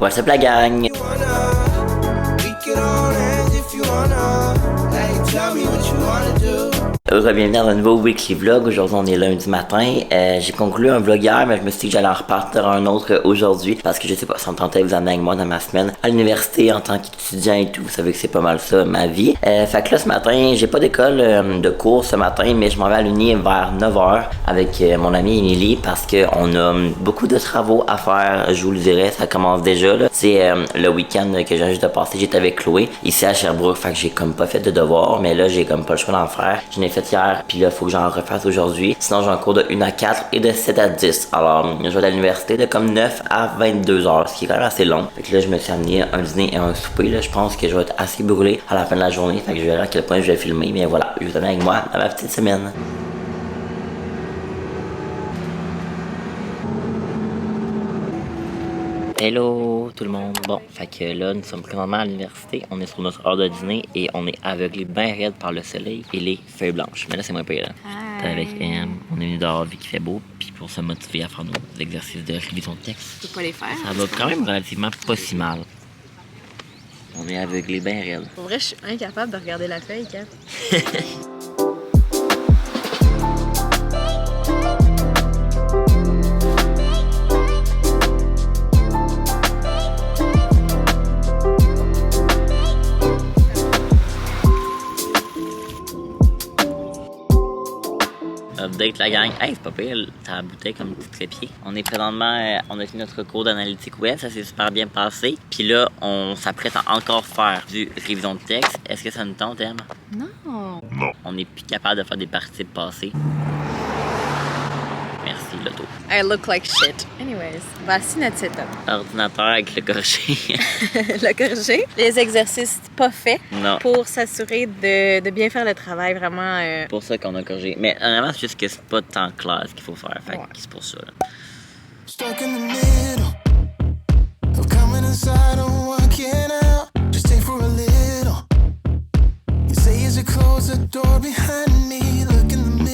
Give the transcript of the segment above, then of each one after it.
What's up la gang? Bienvenue dans un nouveau weekly vlog. Aujourd'hui on est lundi matin. J'ai conclu un vlog hier, mais je me suis dit que j'allais en repartir un autre aujourd'hui parce que je sais pas, ça me tentait de vous amener avec moi dans ma semaine à l'université en tant qu'étudiant et tout. Vous savez que c'est pas mal ça ma vie. Fait que là ce matin, j'ai pas d'école de cours ce matin, mais je m'en vais à l'uni vers 9h avec mon amie Emily parce que on a beaucoup de travaux à faire. Je vous le dirai, ça commence déjà là. C'est le week-end que j'ai juste de passer. J'étais avec Chloé ici à Sherbrooke, fait que j'ai comme pas fait de devoirs, mais là j'ai comme pas le choix d'en faire. J'en ai fait hier, puis là faut que j'en refasse aujourd'hui. Sinon j'ai un cours de 1 à 4 et de 7 à 10. Alors je vais à l'université de comme 9 à 22 heures, ce qui est quand même assez long. Fait que là je me suis amené un dîner et un souper. Là, je pense que je vais être assez brûlé à la fin de la journée. Fait que je verrai à quel point je vais filmer. Mais voilà, je vous amène avec moi à ma petite semaine. Hello tout le monde. Bon, fait que là nous sommes présentement à l'université, on est sur notre heure de dîner et on est aveuglé bien raide par le soleil et les feuilles blanches. Mais là c'est moins pire là. T'es avec M, on est venu dehors vu qu'il fait beau, puis pour se motiver à faire nos exercices de révision de texte. Tu peux pas les faire. Ça va quand même relativement pas si mal. On est aveuglé bien raide. Pour vrai, je suis incapable de regarder la feuille, Kat. Update la gang. Hey, c'est pas pire, ta bouteille comme petit trépied. On est présentement, on a fait notre cours d'analytique web, ça s'est super bien passé. Puis là, on s'apprête à encore faire du révision de texte. Est-ce que ça nous tente, Em? Non. Non. On n'est plus capable de faire des participes passés. Merci, l'auto. I look like shit. Anyways, voici notre setup. Ordinateur avec le corché. Le corriger. Les exercices pas faits. Non. Pour s'assurer de bien faire le travail, vraiment. C'est pour ça qu'on a corrigé. Mais honnêtement, c'est juste que c'est pas tant clair ce qu'il faut faire. Fait que c'est pour ça. Là. Stuck in the middle of coming inside and walking out. Just stay for a little. You say as you close the door behind me, look in the mirror.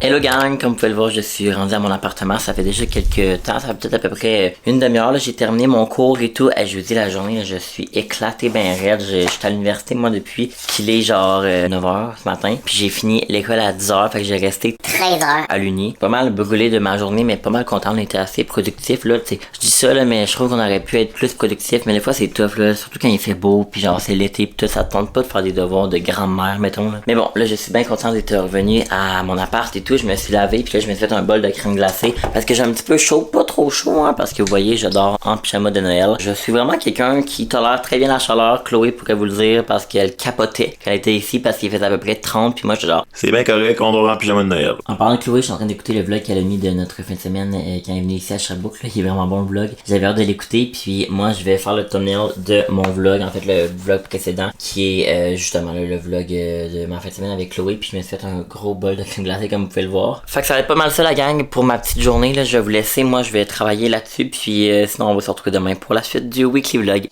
Hello gang, comme vous pouvez le voir, je suis rendu à mon appartement, ça fait déjà quelques temps, ça fait peut-être à peu près une demi-heure, j'ai terminé mon cours et tout. Je vous dis la journée, là, je suis éclaté ben raide, j'étais à l'université moi depuis qu'il est genre 9h ce matin, puis j'ai fini l'école à 10h, fait que j'ai resté 13h à l'uni. Pas mal brûlé de ma journée, mais pas mal content, on était assez productif là, tu sais. Je dis ça là, mais je trouve qu'on aurait pu être plus productif, mais des fois c'est tough là, surtout quand il fait beau, puis genre c'est l'été, pis tout, ça te tente pas de faire des devoirs de grand-mère, mettons là. Mais bon, là je suis bien content d'être revenu à mon appart et tout. Je me suis lavé puis là je me suis fait un bol de crème glacée parce que j'ai un petit peu chaud, pas trop chaud hein, parce que vous voyez je dors en pyjama de Noël. Je suis vraiment quelqu'un qui tolère très bien la chaleur. Chloé pourrait vous le dire parce qu'elle capotait quand elle était ici parce qu'il faisait à peu près 30 puis moi je dors. C'est bien correct qu'on dort en pyjama de Noël. En parlant de Chloé, je suis en train d'écouter le vlog qu'elle a mis de notre fin de semaine quand elle est venue ici à Sherbrooke là. Il est vraiment bon le vlog. J'avais hâte de l'écouter puis moi je vais faire le thumbnail de mon vlog, en fait le vlog précédent qui est justement là, le vlog de ma fin de semaine avec Chloé puis je me suis fait un gros bol de crème glacée comme vous pouvez le voir. Fait que ça va être pas mal ça la gang pour ma petite journée là, je vais vous laisser, moi je vais travailler là-dessus puis sinon on va se retrouver demain pour la suite du weekly vlog.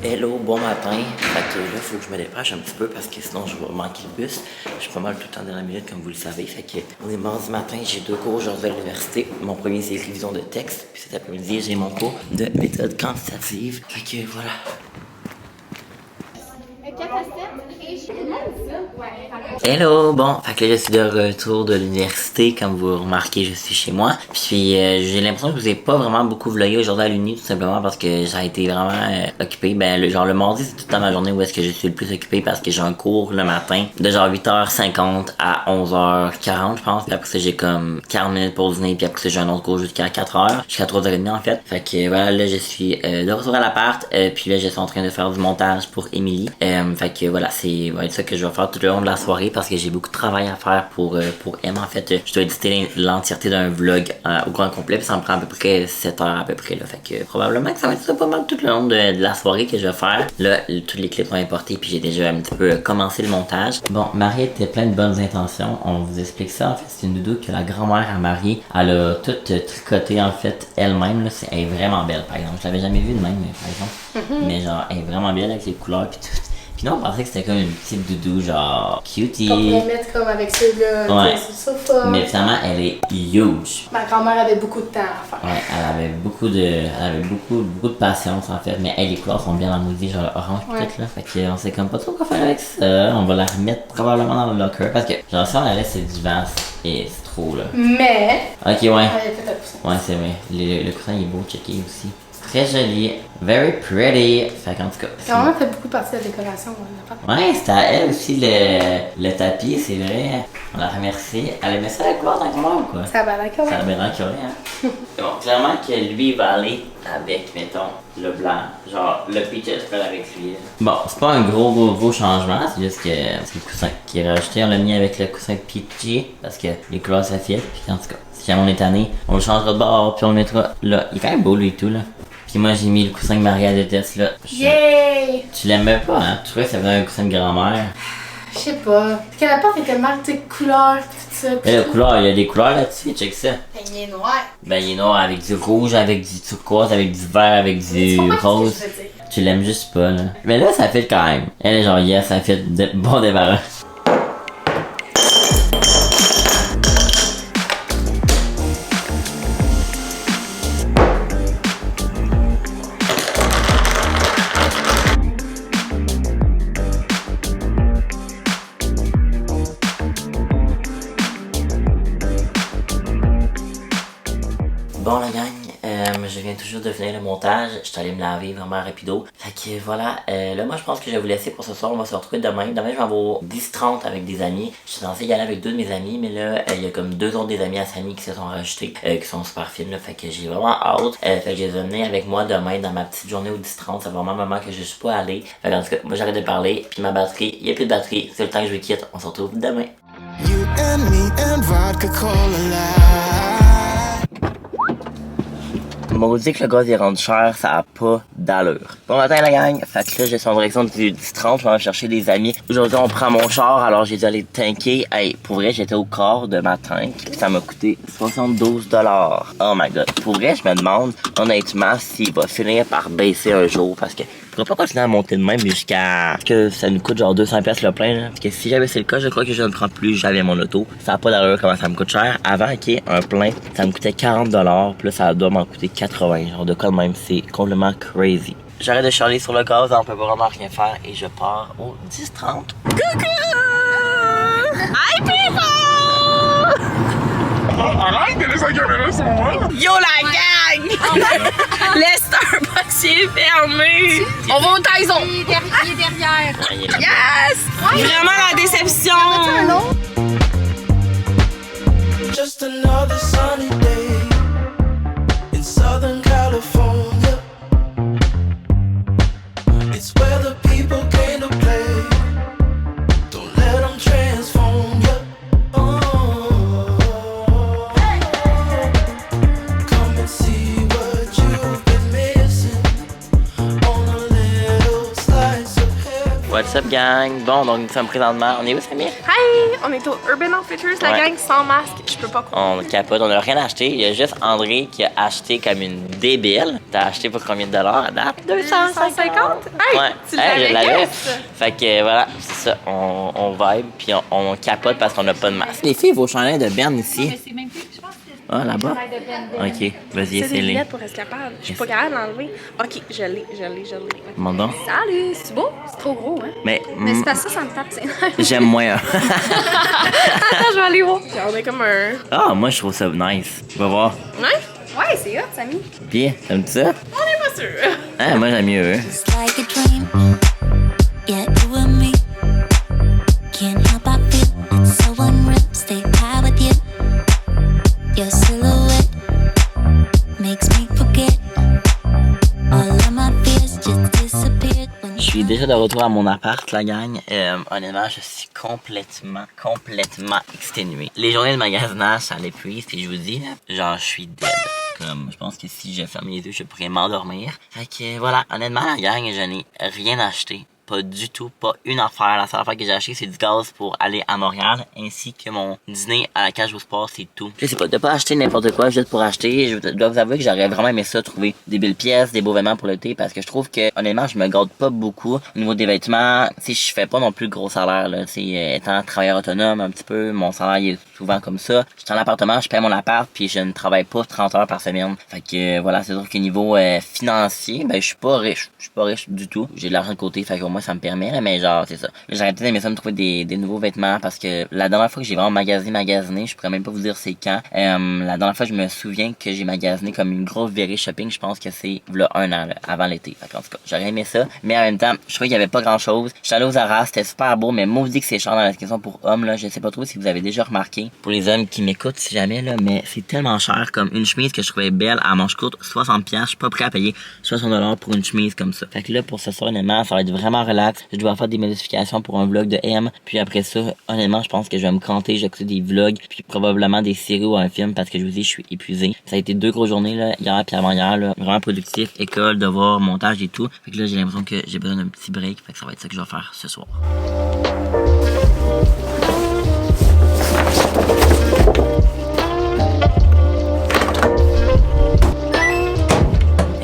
Hello, bon matin. Fait que là, faut que je me dépêche un petit peu parce que sinon je vais manquer le bus. Je suis pas mal tout le temps dans la minute comme vous le savez. Fait que on est mardi matin, j'ai 2 cours aujourd'hui à l'université. Mon premier c'est révision de texte. Puis cet après-midi, j'ai mon cours de méthode quantitative. Fait que voilà. Hello, bon, fait que là je suis de retour de l'université, comme vous remarquez je suis chez moi, puis j'ai l'impression que je vous ai pas vraiment beaucoup vlogué aujourd'hui à l'uni, tout simplement parce que j'ai été vraiment occupé, genre le mardi c'est tout le temps ma journée où est-ce que je suis le plus occupé parce que j'ai un cours le matin de genre 8h50 à 11h40 je pense, puis après ça j'ai comme 40 minutes pour dîner, puis après ça j'ai un autre cours jusqu'à 4h, jusqu'à 3h30 en fait, fait que voilà là je suis de retour à l'appart, puis là je suis en train de faire du montage pour Emily, fait que voilà c'est va être ça que je vais faire tout le long de la soirée parce que j'ai beaucoup de travail à faire pour M. En fait, je dois éditer l'entièreté d'un vlog au grand complet, puis ça me prend à peu près 7 heures à peu près. Là. Fait que probablement que ça va être ça pas mal tout le long de la soirée que je vais faire. Là, tous les clips sont importés, puis j'ai déjà un petit peu commencé le montage. Bon, Marie était plein de bonnes intentions. On vous explique ça. En fait, c'est une doudou que la grand-mère à Marie, elle a tout tricoté en fait elle-même. Là. Elle est vraiment belle, par exemple. Je l'avais jamais vue de même, par exemple. Mais genre, elle est vraiment belle avec les couleurs puis tout. Puis non, on pensait que c'était comme une petite doudou, genre cutie. Qu'on pourrait mettre comme avec ceux-là Ouais. sur le sofa. Mais finalement, elle est huge. Ma grand-mère avait beaucoup de temps à faire. Ouais, elle avait beaucoup de patience en fait. Mais elle, les couleurs sont bien amoudées, genre orange pis tout là. Fait qu'on sait comme pas trop quoi faire avec ça. On va la remettre probablement dans le locker. Parce que genre si on la laisse, c'est du vent et c'est trop là. Mais. Ok, ouais. Elle avait fait un coussin. Ouais, c'est vrai. Le coussin il est beau, checker aussi. Très joli. Very pretty. Fait qu'en tout cas. Elle a vraiment fait beaucoup partie de la décoration. Ouais, c'était à elle aussi le tapis, c'est vrai. On la remercie. Elle aimait ça la couleur dans comment ou quoi? Ça va d'accord. Ça a bien curé, hein? Bon, clairement que lui va aller avec, mettons, le blanc. Genre, le peach est spread avec lui. Là. Bon, c'est pas un gros changement, c'est juste que c'est le coussin qui est rajouté. On l'a mis avec le coussin peachy parce que les couleurs s'affichent. Puis en tout cas, si jamais on est tanné, on le changera de bord puis on le mettra là. Il est quand même beau lui et tout là. Puis moi j'ai mis le coussin que Maria déteste là. Yay! Tu l'aimais pas, hein? Tu trouvais que ça faisait un coussin de grand-mère? Je sais pas. Parce que la porte était marquée de couleurs pis tout ça. Mais la couleur, il y a des couleurs là-dessus, check ça. Ben, il est noir. Ben il est noir avec du rouge, avec du turquoise, avec du vert, avec du rose. Ce que je veux dire. Tu l'aimes juste pas là. Mais là ça fait quand même. Elle est genre yes, ça fait bon débarras. Bon la gang, je viens toujours de finir le montage, je suis allé me laver vraiment rapido. Fait que voilà, là moi je pense que je vais vous laisser pour ce soir, on va se retrouver demain. Demain je vais avoir 10h30 avec des amis. Je suis censé y aller avec 2 de mes amis, mais là il y a comme 2 autres des amis à Samy qui se sont rajoutés, qui sont super fines là, fait que j'ai vraiment hâte. Fait que je les ai amenés avec moi demain dans ma petite journée au 10h30, c'est vraiment un moment que je suis pas allé. Fait que en tout cas, moi j'arrête de parler, puis ma batterie, il y a plus de batterie, c'est le temps que je me quitte, on se retrouve demain. You and me and vodka cola light. Maudit que le gaz est rendu cher, ça a pas d'allure. Bon matin la gang, fait que là j'ai son direction du 10-30, je vais aller chercher des amis. Aujourd'hui on prend mon char, alors j'ai dû aller tanker. Hey, pour vrai j'étais au quart de ma tank, pis ça m'a coûté 72$. Oh my god. Pour vrai je me demande honnêtement s'il va finir par baisser un jour parce que on va pas continuer à monter de même jusqu'à ce que ça nous coûte genre 200$ le plein là. Parce que si jamais c'est le cas, je crois que je ne prends plus jamais mon auto. Ça a pas d'allure comment ça me coûte cher. Avant qu'il y ait un plein, ça me coûtait 40$, puis là ça doit m'en coûter 80$. Genre de quoi de même, c'est complètement crazy. J'arrête de charler sur le gaz, on peut vraiment rien faire et je pars au 10-30. Coucou! Hi people! Arrête de laisser la caméra sur moi! Yo la gang! Le Starbucks est fermé! On va au Tyson! Il est derrière. Yes! Vraiment la déception! Just another sunny day in Southern California. It's where the people came to play. Don't let them transform you. Come and see what you've been missing on a little slice of heaven. What's up gang? Bon donc nous sommes présentement, on est où Samir? Hi! On est au Urban Outfitters, la Ouais. gang sans masque. Je peux pas croire. On capote, on a rien acheté. Il y a juste André qui a acheté comme une débile. T'as acheté pour combien de dollars à date? 250? Hey! Ouais, Tu hey, je l'avais. l'avais? Fait que voilà, c'est ça, on vibe puis on capote parce qu'on n'a pas de masque. Les filles, vos chandails de Ben ici. C'est même plus, je pense que Ah, là-bas? Ok, vas-y, C'est des essaye-les. billettes pour escapade. Je suis pas capable d'enlever. Ok, je l'ai. Mon don. Salut, c'est beau? C'est trop gros, hein? Mais Mais c'est pas ça, ça me tape, c'est j'aime moins. Attends, je vais aller voir. On est comme un. Ah, moi je trouve ça nice. Va voir. Ouais? Ouais, c'est hot, Samy. Bien, t'aimes ça? On est pas sûr. Ah, moi j'aime mieux. It's like a dream. Yeah, you and me. Can't help but feel it's so unreal. Stay high with you. Your silhouette makes me forget all of my fears just disappeared when Je suis déjà de retour à mon appart, la gang. Honnêtement, je suis complètement exténué. Les journées de magasinage, ça l'épuise, puis je vous dis, genre, je suis dead. Comme, je pense que si je ferme les yeux, je pourrais m'endormir. Fait que, voilà, honnêtement, la gang, je n'ai rien acheté. Pas du tout, pas une affaire. La seule affaire que j'ai acheté, c'est du gaz pour aller à Montréal, ainsi que mon dîner à la cage au sport, c'est tout. Je sais pas, de pas acheter n'importe quoi juste pour acheter. Je dois vous avouer que j'aurais vraiment aimé ça, trouver des belles pièces, des beaux vêtements pour l'été, parce que je trouve que, honnêtement, je me garde pas beaucoup au niveau des vêtements. Si je fais pas non plus gros salaire, là, étant travailleur autonome un petit peu, mon salaire il est souvent comme ça. Je suis en appartement, je paye mon appart, puis je ne travaille pas 30 heures par semaine. Fait que, voilà, c'est sûr qu'au niveau financier, ben, je suis pas riche du tout. J'ai de l'argent de côté, fait qu'au moins ça me permet, là, mais genre, c'est ça. J'aurais peut-être aimé ça me trouver des nouveaux vêtements, parce que la dernière fois que j'ai vraiment magasiné, je pourrais même pas vous dire c'est quand. La dernière fois, je me souviens que j'ai magasiné comme une grosse virée shopping, je pense que c'est là 1 an, là, avant l'été. Fait qu'en tout cas, j'aurais aimé ça, mais en même temps, je trouvais qu'il y avait pas grand chose. J'étais allé aux Zara, c'était super beau, mais maudit que c'est cher dans la section pour hommes, là. Je sais pas trop si vous avez déjà remarqué. Pour les hommes qui m'écoutent, si jamais, là, mais c'est tellement cher, comme une chemise que je trouvais belle à manche courte, 60$, je suis pas prêt à payer 60$ pour une chemise comme ça. Fait que là, pour ce soir, honnêtement, ça va être vraiment relax. Je dois faire des modifications pour un vlog de M, puis après ça, honnêtement, je pense que je vais me canter, je vais écouter des vlogs, puis probablement des séries ou un film, parce que je vous dis, je suis épuisé. Ça a été 2 grosses journées, là, hier puis avant-hier, là, vraiment productif, école, devoir, montage et tout. Fait que là, j'ai l'impression que j'ai besoin d'un petit break, fait que ça va être ça que je vais faire ce soir.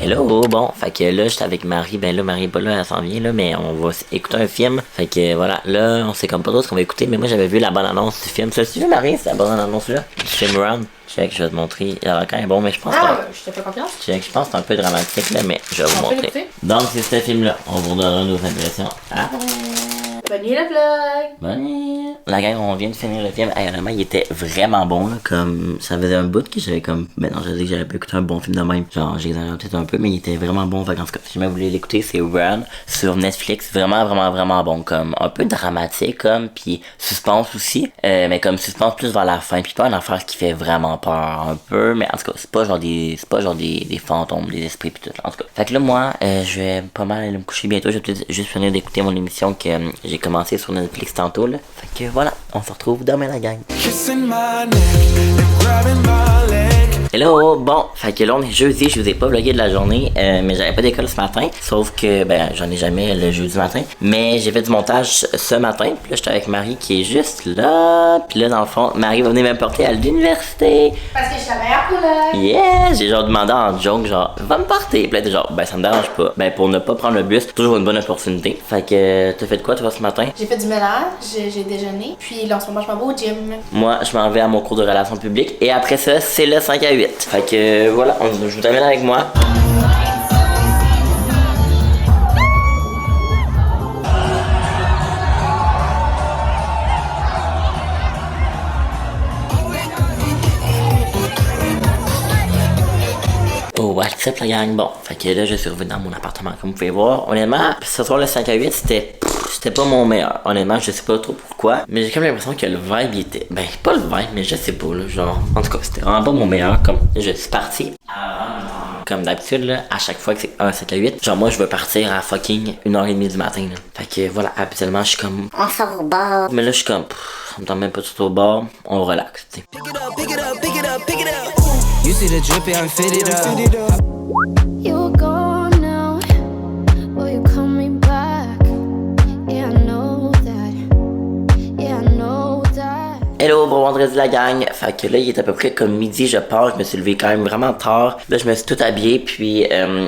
Hello, bon, fait que là, j'étais avec Marie, ben là, Marie est pas là, elle s'en vient, là, mais on va écouter un film, fait que voilà, là, on sait comme pas trop ce qu'on va écouter, mais moi, j'avais vu la bonne annonce du film, ça, tu veux, Marie, c'est la bonne annonce-là? Du film Run, check, je vais te montrer, alors quand même bon, mais je pense je te fais confiance. check, je pense que c'est un peu dramatique, là, mais je vais vous montrer. Donc, c'est ce film-là, on vous donnera nos impressions. Bonne nuit le vlog! Bonne nuit! La gang, on vient de finir le film. Hey, honnêtement, il était vraiment bon, là, comme, ça faisait un bout que j'avais comme, ben non, je dis que j'avais pas écouté un bon film de même. Genre, j'exagère peut-être un peu, mais il était vraiment bon. Fait qu'en tout cas, si jamais vous voulez l'écouter, c'est Run sur Netflix. Vraiment bon, comme, un peu dramatique, comme, pis suspense aussi. Mais comme suspense plus vers la fin, pis pas une affaire qui fait vraiment peur, un peu, mais en tout cas, c'est pas genre des fantômes, des esprits pis tout, en tout cas. Fait que là, moi, je vais pas mal aller me coucher bientôt. Je vais peut-être juste finir d'écouter mon émission que j'ai commencé sur Netflix tantôt, là. Fait que voilà, on se retrouve demain, la gang. Hello, bon, fait que là on est jeudi, je vous ai pas vlogué de la journée, mais j'avais pas d'école ce matin, sauf que, ben, j'en ai jamais le jeudi matin, mais j'ai fait du montage ce matin, puis là j'étais avec Marie qui est juste là, puis là dans le fond, Marie va venir me porter à l'université. Parce que je suis la meilleure coloc. Yeah, j'ai genre demandé en joke, genre, va me porter, puis là t'es genre, ben ça me dérange pas, ben pour ne pas prendre le bus, toujours une bonne opportunité. Fait que, t'as fait quoi toi ce matin? J'ai fait du ménage, j'ai déjeuné, puis là en ce moment je m'en vais au gym. Moi, je m'en vais à mon cours de relations publiques, et après ça, c'est le 5 à 8. Fait que voilà, je vous amène avec moi. Oh, what's up la gang? Bon, fait que là, je suis revenu dans mon appartement, comme vous pouvez voir. Honnêtement, ce soir, le 5 à 8, c'était pas mon meilleur. Honnêtement, je sais pas trop pourquoi, mais j'ai comme l'impression que le vibe, il était... Ben, pas le vibe, mais je sais pas, là, genre... En tout cas, c'était vraiment pas mon meilleur, comme... Je suis parti comme d'habitude, là, à chaque fois que c'est un 5 à 8, genre moi, je veux partir à fucking 1h30 du matin, là. Fait que voilà, habituellement, je suis comme... On sort au bar. Mais là, je suis comme... ça me tente même pas tout au bord, on relaxe, tu sais. You see the drip, I'm fitted up. You're gone now. Will you call me back? Yeah, I know that. Yeah, I know that. Hello, bon vendredi la gang. Fait que là, il est à peu près comme midi, je pense. Je me suis levé quand même vraiment tard. Là, je me suis tout habillé. Puis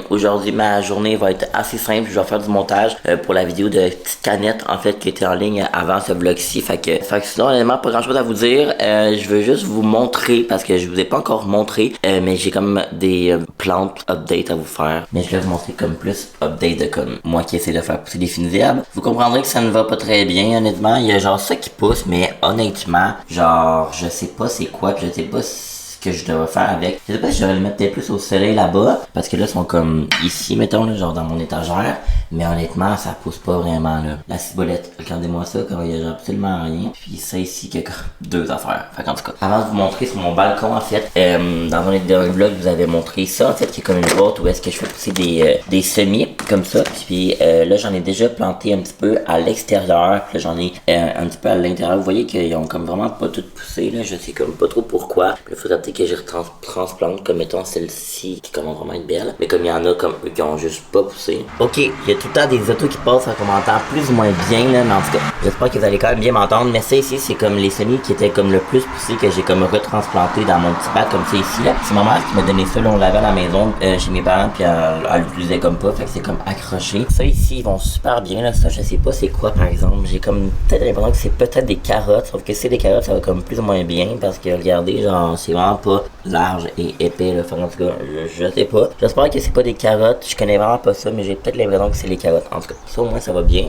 aujourd'hui, ma journée va être assez simple. Je vais faire du montage pour la vidéo de petite canette, en fait, qui était en ligne avant ce vlog-ci. Fait que sinon, honnêtement, pas grand-chose à vous dire. Je veux juste vous montrer, parce que je vous ai pas encore montré, mais j'ai comme des plantes update à vous faire. Mais je vais vous montrer comme plus update de comme moi qui essaie de faire pousser des finisables. Vous comprendrez que ça ne va pas très bien, honnêtement. Il y a genre ça qui pousse, mais honnêtement, genre, je sais pas c'est quoi, pis je sais pas ce que je devrais faire avec. Je sais pas si je devrais le mettre peut-être plus au soleil là-bas, parce que là, ils sont comme ici, mettons, là, genre dans mon étagère. Mais honnêtement, ça pousse pas vraiment, là. La ciboulette, regardez-moi ça, comme il y a genre absolument rien. Puis ça ici, il y a deux affaires. Fait qu'en tout cas, avant de vous montrer sur mon balcon, en fait, dans un dernier vlog, je vous avais montré ça, en fait, qui est comme une boîte où est-ce que je fais pousser des semis, comme ça. Puis là, j'en ai déjà planté un petit peu à l'extérieur. Puis là, j'en ai un petit peu à l'intérieur. Vous voyez qu'ils ont comme vraiment pas tout poussé, là. Je sais comme pas trop pourquoi. Puis il faudrait peut-être que je transplante, comme mettons celle-ci, qui commence vraiment à être belle. Mais comme il y en a comme eux qui ont juste pas poussé. Ok, il y a tout le temps des autos qui passent en commentaire plus ou moins bien, là, mais en tout cas, j'espère que vous allez quand même bien m'entendre. Mais ça ici, c'est comme les semis qui étaient comme le plus poussés que j'ai comme retransplanté dans mon petit bac comme ça ici, là. C'est ma mère qui m'a donné ça, là, on l'avait à la maison chez mes parents, puis elle l'utilisait comme pas, fait que c'est comme accroché. Ça ici, ils vont super bien, là. Ça, je sais pas c'est quoi, par exemple. J'ai comme peut-être l'impression que c'est peut-être des carottes, sauf que c'est des carottes, ça va comme plus ou moins bien, parce que regardez, genre, c'est vraiment pas large et épais, là. Enfin, en tout cas, je sais pas. J'espère que c'est pas des carottes. Je connais vraiment pas ça, mais j'ai peut-être l'impression que c'est les carottes. En tout cas, ça au moins ça va bien.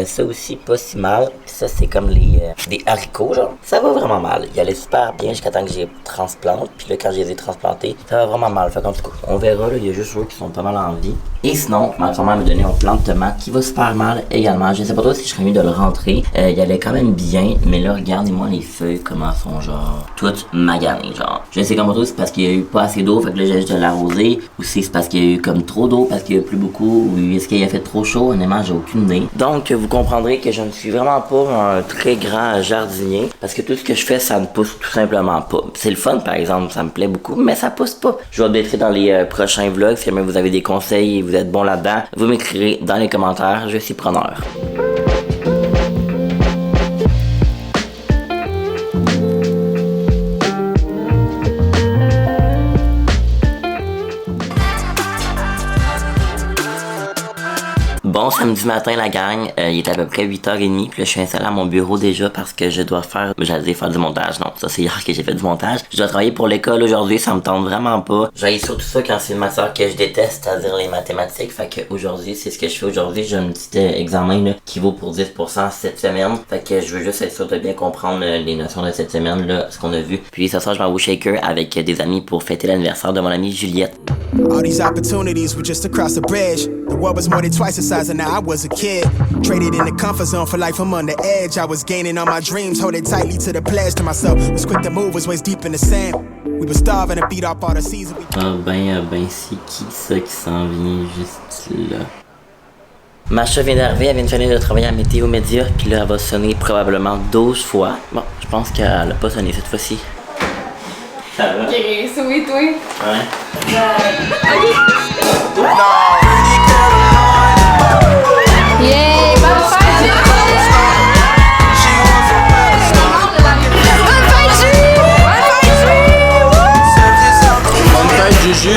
Ça aussi pas si mal. Puis ça c'est comme des haricots, genre. Ça va vraiment mal. Il allait super bien jusqu'à temps que j'ai transplante. Puis là quand je les ai transplantés, ça va vraiment mal. Fait qu'en tout cas, on verra là. Il y a juste eux qui sont pas mal en vie. Et sinon, ma grand-mère m'a donné un plant de tomate qui va super mal également. Je sais pas trop si je serais mieux de le rentrer. Il allait quand même bien, mais là regardez-moi les feuilles comment elles sont genre toutes maganées, genre. Je sais comme pas trop si c'est parce qu'il y a eu pas assez d'eau, fait que là j'ai juste de l'arroser, ou si c'est parce qu'il y a eu comme trop d'eau parce qu'il y a plus beaucoup, ou est-ce qu'il a fait trop chaud, honnêtement j'ai aucune idée. Donc vous comprendrez que je ne suis vraiment pas un très grand jardinier, parce que tout ce que je fais ça ne pousse tout simplement pas. C'est le fun par exemple, ça me plaît beaucoup, mais ça pousse pas. Je vais updater dans les prochains vlogs, si jamais vous avez des conseils et vous êtes bon là-dedans, vous m'écrirez dans les commentaires, je suis preneur. Bon samedi matin la gang, il est à peu près 8h30, puis là je suis installé à mon bureau déjà parce que je dois faire du montage. Non, ça c'est hier que j'ai fait du montage. Je dois travailler pour l'école aujourd'hui, ça me tente vraiment pas. J'aille surtout ça quand c'est une matière que je déteste, c'est-à-dire les mathématiques. Fait que aujourd'hui, c'est ce que je fais aujourd'hui. J'ai un petit examen là, qui vaut pour 10% cette semaine. Fait que je veux juste être sûr de bien comprendre les notions de cette semaine, là, ce qu'on a vu. Puis ce soir, je vais au Shaker avec des amis pour fêter l'anniversaire de mon amie Juliette. All these opportunities were just across the bridge. The world was more than twice the size and now I was a kid. Traded in the comfort zone for life, I'm on the edge. I was gaining on my dreams, holding tightly to the pledge to myself. Was quick to move, was waist deep in the sand. We were starving to beat up all the season. C'est qui ça qui s'en vient juste là? Ma chat vient d'arriver, elle vient de finir de travailler à Météo Média, puis là elle va sonner probablement 12 fois. Bon, je pense qu'elle a pas sonné cette fois-ci. Ça va? Ok, oui, toi. Ouais. Yeah, bonne fête, Juju,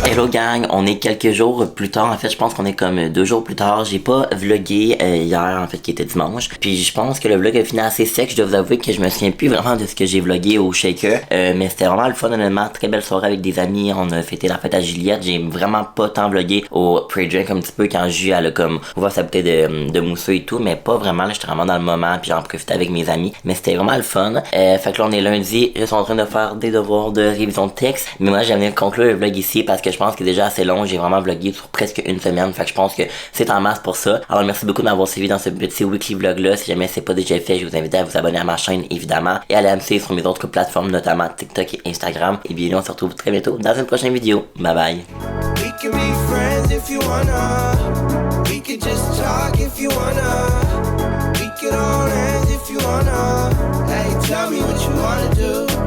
Hello gang, on est quelques jours plus tard, en fait je pense qu'on est comme 2 jours plus tard, j'ai pas vlogué hier en fait qui était dimanche, puis je pense que le vlog a fini assez sec, je dois vous avouer que je me souviens plus vraiment de ce que j'ai vlogué au Shaker, mais c'était vraiment le fun honnêtement, très belle soirée avec des amis, on a fêté la fête à Juliette, j'ai vraiment pas tant vlogué au pre-drink un petit peu quand Ju elle a comme ouvert sa bouteille de mousseux et tout, mais pas vraiment, là j'étais vraiment dans le moment, puis j'en profitais avec mes amis, mais c'était vraiment le fun, fait que là on est lundi, je suis en train de faire des devoirs de révision de texte, mais moi j'aimerais conclure le vlog ici parce que je pense que déjà assez long, j'ai vraiment vlogué sur presque une semaine, fait que je pense que c'est en masse pour ça. Alors merci beaucoup de m'avoir suivi dans ce petit weekly vlog là, si jamais c'est pas déjà fait, je vous invite à vous abonner à ma chaîne évidemment, et à aller me suivre sur mes autres plateformes, notamment TikTok et Instagram, et bien on se retrouve très bientôt dans une prochaine vidéo, bye bye. We can be friends if you wanna. We could just talk if you wanna. We could hold hands if you wanna. Hey, tell me what you wanna do.